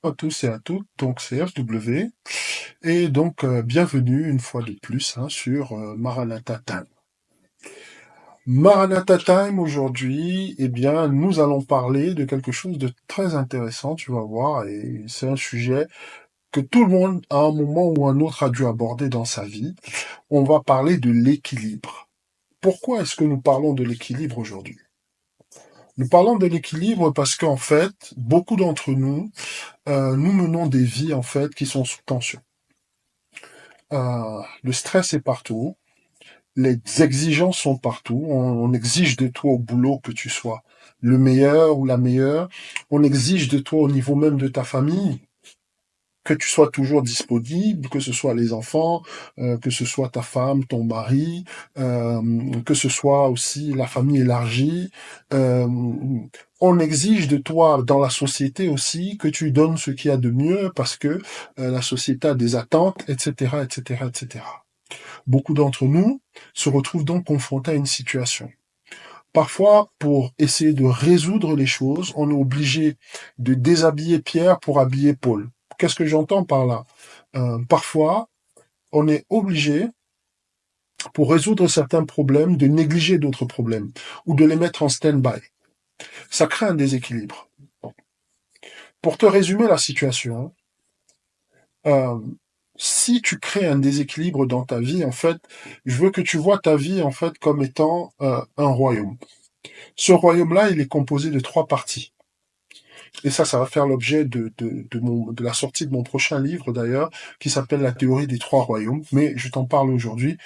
À tous et à toutes, donc c'est FW, et donc bienvenue une fois de plus sur Maranatha Time. Maranatha Time aujourd'hui, eh bien, nous allons parler de quelque chose de très intéressant, tu vas voir, et c'est un sujet que tout le monde, à un moment ou un autre, a dû aborder dans sa vie. On va parler de l'équilibre. Pourquoi est-ce que nous parlons de l'équilibre aujourd'hui? Nous parlons de l'équilibre parce qu'en fait, beaucoup d'entre nous, nous menons des vies en fait qui sont sous tension. Le stress est partout, les exigences sont partout. On exige de toi au boulot que tu sois le meilleur ou la meilleure. On exige de toi au niveau même de ta famille que tu sois toujours disponible, que ce soit les enfants, que ce soit ta femme, ton mari, que ce soit aussi la famille élargie. Euh, on exige de toi dans la société aussi que tu donnes ce qu'il y a de mieux parce que la société a des attentes, etc., etc., etc. Beaucoup d'entre nous se retrouvent donc confrontés à une situation. Parfois, pour essayer de résoudre les choses, on est obligé de déshabiller Pierre pour habiller Paul. Qu'est-ce que j'entends par là? Parfois, on est obligé, pour résoudre certains problèmes, de négliger d'autres problèmes ou de les mettre en stand-by. Ça crée un déséquilibre. Pour te résumer la situation, euh, si tu crées un déséquilibre dans ta vie, en fait, je veux que tu vois ta vie en fait comme étant un royaume. Ce royaume-là, il est composé de trois parties. Et ça va faire l'objet de la sortie de mon prochain livre d'ailleurs, qui s'appelle La théorie des trois royaumes. Mais je t'en parle aujourd'hui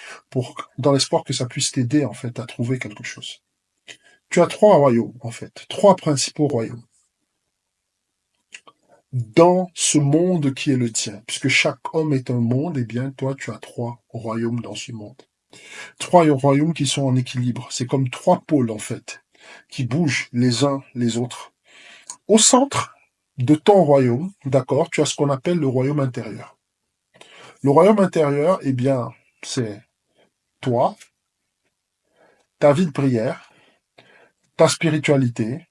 dans l'espoir que ça puisse t'aider en fait à trouver quelque chose. Tu as trois royaumes en fait, trois principaux royaumes dans ce monde qui est le tien, puisque chaque homme est un monde. Et bien toi, tu as trois royaumes dans ce monde. Trois royaumes qui sont en équilibre. C'est comme trois pôles en fait, qui bougent les uns les autres. Au centre de ton royaume, d'accord, tu as ce qu'on appelle le royaume intérieur. Le royaume intérieur, eh bien, c'est toi, ta vie de prière, ta spiritualité,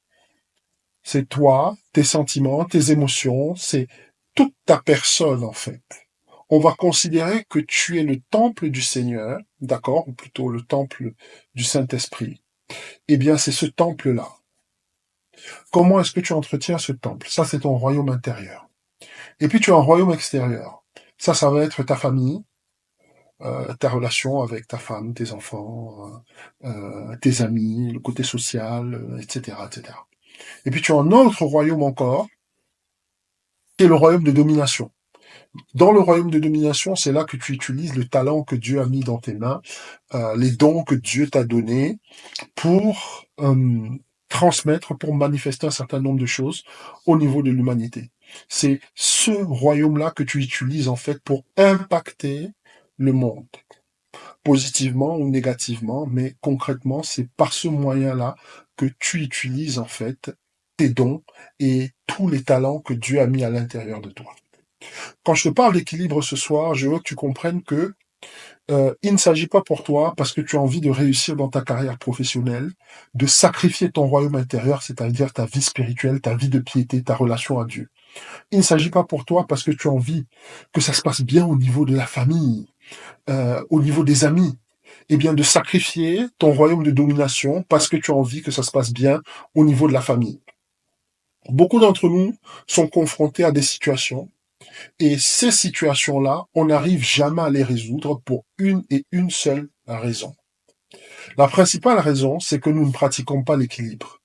c'est toi, tes sentiments, tes émotions, c'est toute ta personne en fait. On va considérer que tu es le temple du Seigneur, d'accord, ou plutôt le temple du Saint-Esprit. Eh bien, c'est ce temple-là. Comment est-ce que tu entretiens ce temple? Ça, c'est ton royaume intérieur. Et puis, tu as un royaume extérieur. Ça va être ta famille, ta relation avec ta femme, tes enfants, tes amis, le côté social, etc., etc. Et puis tu as un autre royaume encore, qui est le royaume de domination. Dans le royaume de domination, c'est là que tu utilises le talent que Dieu a mis dans tes mains, les dons que Dieu t'a donnés pour transmettre, pour manifester un certain nombre de choses au niveau de l'humanité. C'est ce royaume-là que tu utilises en fait pour impacter le monde, positivement ou négativement, mais concrètement, c'est par ce moyen-là que tu utilises en fait tes dons et tous les talents que Dieu a mis à l'intérieur de toi. Quand je te parle d'équilibre ce soir, je veux que tu comprennes que il ne s'agit pas pour toi, parce que tu as envie de réussir dans ta carrière professionnelle, de sacrifier ton royaume intérieur, c'est-à-dire ta vie spirituelle, ta vie de piété, ta relation à Dieu. Il ne s'agit pas pour toi parce que tu as envie que ça se passe bien au niveau de la famille, au niveau des amis, eh bien de sacrifier ton royaume de domination parce que tu as envie que ça se passe bien au niveau de la famille. Beaucoup d'entre nous sont confrontés à des situations et ces situations-là, on n'arrive jamais à les résoudre pour une et une seule raison. La principale raison, c'est que nous ne pratiquons pas l'équilibre.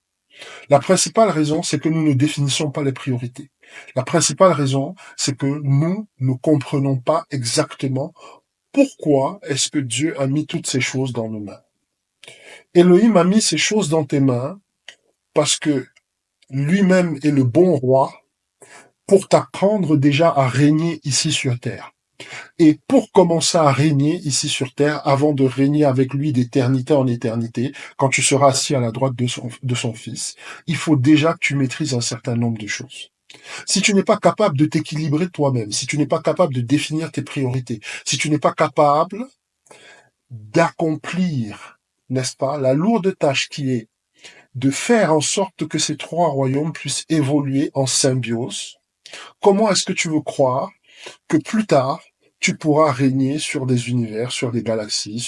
La principale raison, c'est que nous ne définissons pas les priorités. La principale raison, c'est que nous ne comprenons pas exactement pourquoi est-ce que Dieu a mis toutes ces choses dans nos mains. Elohim a mis ces choses dans tes mains parce que lui-même est le bon roi pour t'apprendre déjà à régner ici sur terre. Et pour commencer à régner ici sur terre, avant de régner avec lui d'éternité en éternité, quand tu seras assis à la droite de son Fils, il faut déjà que tu maîtrises un certain nombre de choses. Si tu n'es pas capable de t'équilibrer toi-même, si tu n'es pas capable de définir tes priorités, si tu n'es pas capable d'accomplir, n'est-ce pas, la lourde tâche qui est de faire en sorte que ces trois royaumes puissent évoluer en symbiose, Comment est-ce que tu veux croire que plus tard, tu pourras régner sur des univers, sur des galaxies,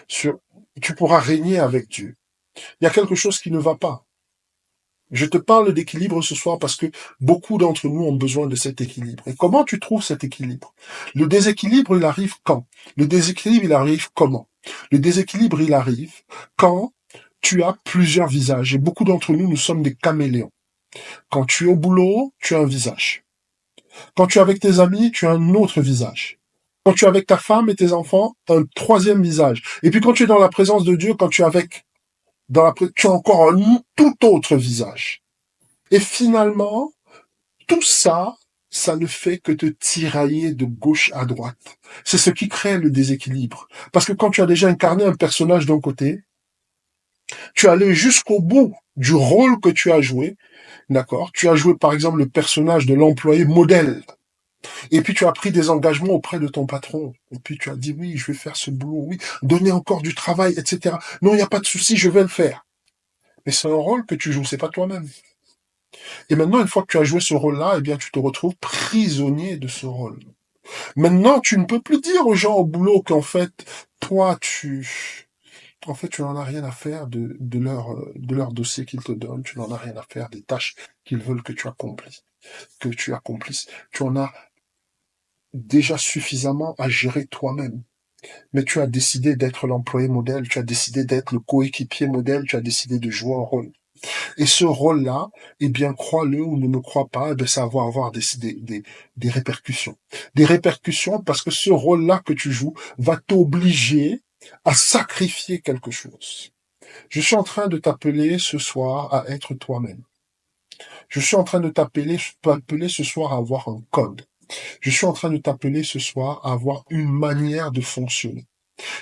sur, tu pourras régner avec Dieu? Il y a quelque chose qui ne va pas. Je te parle d'équilibre ce soir parce que beaucoup d'entre nous ont besoin de cet équilibre. Et comment tu trouves cet équilibre? Le déséquilibre, il arrive quand? Le déséquilibre, il arrive comment? Le déséquilibre, il arrive quand tu as plusieurs visages. Et beaucoup d'entre nous, nous sommes des caméléons. Quand tu es au boulot, tu as un visage. Quand tu es avec tes amis, tu as un autre visage. Quand tu es avec ta femme et tes enfants, un troisième visage. Et puis quand tu es dans la présence de Dieu, quand tu es avec, tu as encore un tout autre visage. Et finalement, tout ça, ça ne fait que te tirailler de gauche à droite. C'est ce qui crée le déséquilibre. Parce que quand tu as déjà incarné un personnage d'un côté, tu es allé jusqu'au bout du rôle que tu as joué, d'accord? Tu as joué par exemple le personnage de l'employé modèle. Et puis tu as pris des engagements auprès de ton patron. Et puis tu as dit oui, je vais faire ce boulot, oui, donner encore du travail, etc. Non, il n'y a pas de souci, je vais le faire. Mais c'est un rôle que tu joues, c'est pas toi-même. Et maintenant, une fois que tu as joué ce rôle-là, eh bien, tu te retrouves prisonnier de ce rôle. Maintenant, tu ne peux plus dire aux gens au boulot qu'en fait, toi, en fait, tu n'en as rien à faire de leur dossier qu'ils te donnent. Tu n'en as rien à faire des tâches qu'ils veulent que tu accomplisses. Tu en as déjà suffisamment à gérer toi-même. Mais tu as décidé d'être l'employé modèle, tu as décidé d'être le coéquipier modèle, tu as décidé de jouer un rôle. Et ce rôle-là, eh bien, crois-le ou ne me crois pas, eh bien, ça va avoir des répercussions. Des répercussions parce que ce rôle-là que tu joues va t'obliger à sacrifier quelque chose. Je suis en train de t'appeler ce soir à être toi-même. Je suis en train de t'appeler ce soir à avoir un code. Je suis en train de t'appeler ce soir à avoir une manière de fonctionner.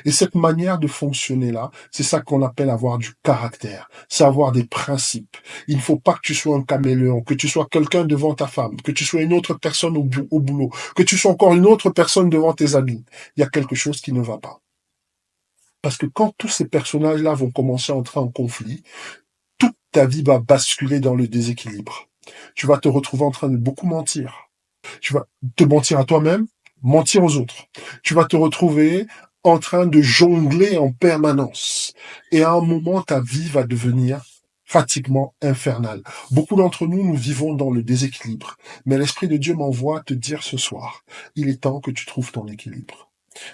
Et cette manière de fonctionner-là, c'est ça qu'on appelle avoir du caractère, c'est avoir des principes. Il ne faut pas que tu sois un caméléon, que tu sois quelqu'un devant ta femme, que tu sois une autre personne au boulot, que tu sois encore une autre personne devant tes amis. Il y a quelque chose qui ne va pas. Parce que quand tous ces personnages-là vont commencer à entrer en conflit, toute ta vie va basculer dans le déséquilibre. Tu vas te retrouver en train de beaucoup mentir. Tu vas te mentir à toi-même, mentir aux autres. Tu vas te retrouver en train de jongler en permanence. Et à un moment, ta vie va devenir pratiquement infernale. Beaucoup d'entre nous, nous vivons dans le déséquilibre. Mais l'Esprit de Dieu m'envoie te dire ce soir, il est temps que tu trouves ton équilibre.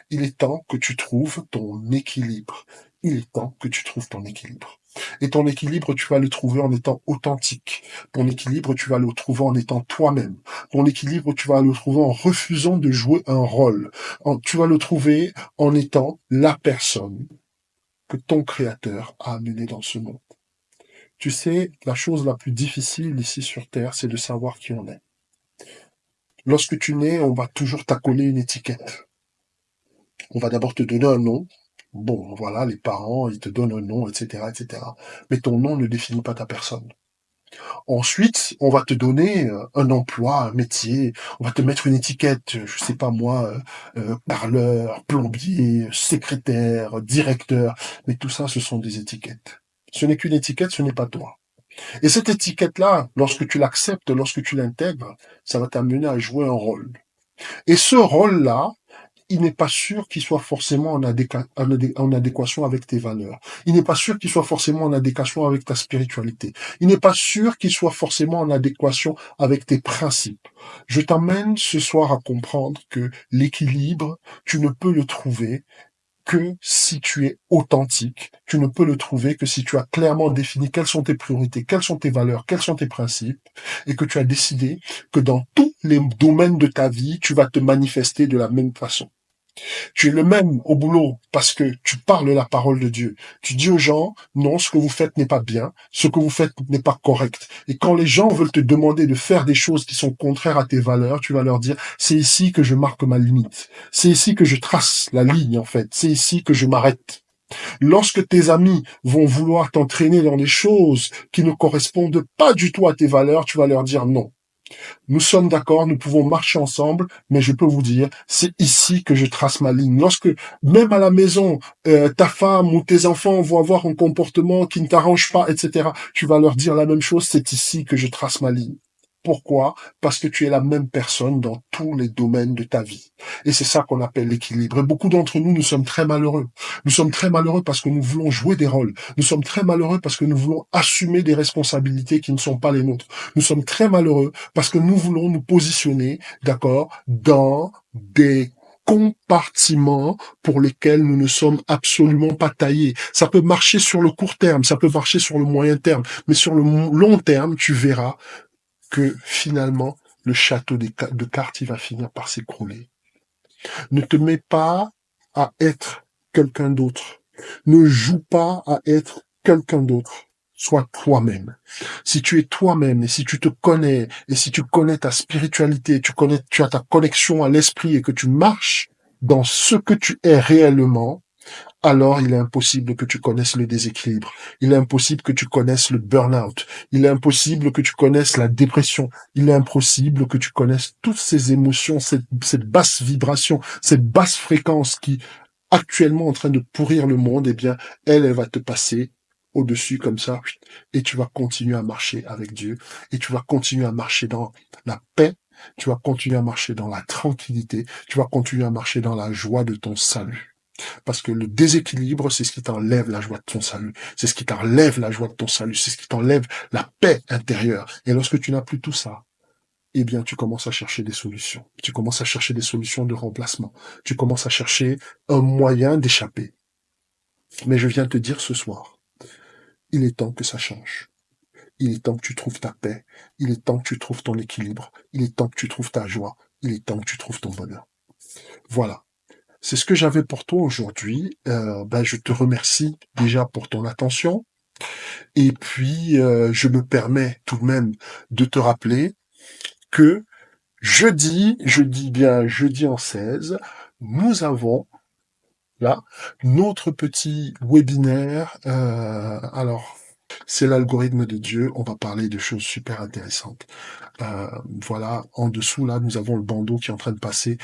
Il est temps que tu trouves ton équilibre. Il est temps que tu trouves ton équilibre. Et ton équilibre, tu vas le trouver en étant authentique. Ton équilibre, tu vas le trouver en étant toi-même. Ton équilibre, tu vas le trouver en refusant de jouer un rôle. Tu vas le trouver en étant la personne que ton Créateur a amenée dans ce monde. Tu sais, la chose la plus difficile ici sur Terre, c'est de savoir qui on est. Lorsque tu nais, on va toujours t'accoler une étiquette. On va d'abord te donner un nom. Bon, voilà, les parents, ils te donnent un nom, etc., etc. Mais ton nom ne définit pas ta personne. Ensuite, on va te donner un emploi, un métier. On va te mettre une étiquette, je sais pas moi, parleur, plombier, secrétaire, directeur. Mais tout ça, ce sont des étiquettes. Ce n'est qu'une étiquette, ce n'est pas toi. Et cette étiquette-là, lorsque tu l'acceptes, lorsque tu l'intègres, ça va t'amener à jouer un rôle. Et ce rôle-là, il n'est pas sûr qu'il soit forcément en adéquation avec tes valeurs. Il n'est pas sûr qu'il soit forcément en adéquation avec ta spiritualité. Il n'est pas sûr qu'il soit forcément en adéquation avec tes principes. Je t'amène ce soir à comprendre que l'équilibre, tu ne peux le trouver que si tu es authentique. Tu ne peux le trouver que si tu as clairement défini quelles sont tes priorités, quelles sont tes valeurs, quels sont tes principes, et que tu as décidé que dans tous les domaines de ta vie, tu vas te manifester de la même façon. Tu es le même au boulot parce que tu parles la parole de Dieu. Tu dis aux gens, non, ce que vous faites n'est pas bien, ce que vous faites n'est pas correct. Et quand les gens veulent te demander de faire des choses qui sont contraires à tes valeurs, tu vas leur dire, c'est ici que je marque ma limite. C'est ici que je trace la ligne, en fait. C'est ici que je m'arrête. Lorsque tes amis vont vouloir t'entraîner dans des choses qui ne correspondent pas du tout à tes valeurs, tu vas leur dire non. Nous sommes d'accord, nous pouvons marcher ensemble, mais je peux vous dire, c'est ici que je trace ma ligne. Lorsque, même à la maison, ta femme ou tes enfants vont avoir un comportement qui ne t'arrange pas, etc., tu vas leur dire la même chose, c'est ici que je trace ma ligne. Pourquoi? Parce que tu es la même personne dans tous les domaines de ta vie. Et c'est ça qu'on appelle l'équilibre. Et beaucoup d'entre nous, nous sommes très malheureux. Nous sommes très malheureux parce que nous voulons jouer des rôles. Nous sommes très malheureux parce que nous voulons assumer des responsabilités qui ne sont pas les nôtres. Nous sommes très malheureux parce que nous voulons nous positionner, d'accord, dans des compartiments pour lesquels nous ne sommes absolument pas taillés. Ça peut marcher sur le court terme, ça peut marcher sur le moyen terme, mais sur le long terme, tu verras que finalement, le château de cartes, il va finir par s'écrouler. Ne te mets pas à être quelqu'un d'autre. Ne joue pas à être quelqu'un d'autre. Sois toi-même. Si tu es toi-même et si tu te connais et si tu connais ta spiritualité, tu as ta connexion à l'esprit et que tu marches dans ce que tu es réellement, alors il est impossible que tu connaisses le déséquilibre. Il est impossible que tu connaisses le burn-out. Il est impossible que tu connaisses la dépression. Il est impossible que tu connaisses toutes ces émotions, cette basse vibration, cette basse fréquence qui actuellement en train de pourrir le monde. Eh bien, elle va te passer au-dessus comme ça, et tu vas continuer à marcher avec Dieu, et tu vas continuer à marcher dans la paix, tu vas continuer à marcher dans la tranquillité, tu vas continuer à marcher dans la joie de ton salut. Parce que le déséquilibre, c'est ce qui t'enlève la joie de ton salut. C'est ce qui t'enlève la joie de ton salut. C'est ce qui t'enlève la paix intérieure. Et lorsque tu n'as plus tout ça, eh bien, tu commences à chercher des solutions. Tu commences à chercher des solutions de remplacement. Tu commences à chercher un moyen d'échapper. Mais je viens te dire ce soir, il est temps que ça change. Il est temps que tu trouves ta paix. Il est temps que tu trouves ton équilibre. Il est temps que tu trouves ta joie. Il est temps que tu trouves ton bonheur. Voilà. C'est ce que j'avais pour toi aujourd'hui. Je te remercie déjà pour ton attention. Et puis, je me permets tout de même de te rappeler que jeudi, je dis bien jeudi en 16, nous avons là notre petit webinaire. Alors, c'est l'algorithme de Dieu. On va parler de choses super intéressantes. Voilà, en dessous, là, nous avons le bandeau qui est en train de passer.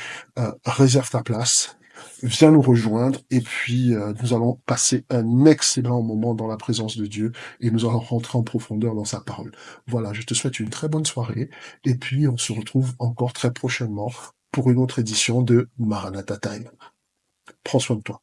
Réserve ta place, viens nous rejoindre, et puis nous allons passer un excellent moment dans la présence de Dieu, et nous allons rentrer en profondeur dans sa parole. Voilà, je te souhaite une très bonne soirée, et puis on se retrouve encore très prochainement pour une autre édition de Maranatha Time. Prends soin de toi.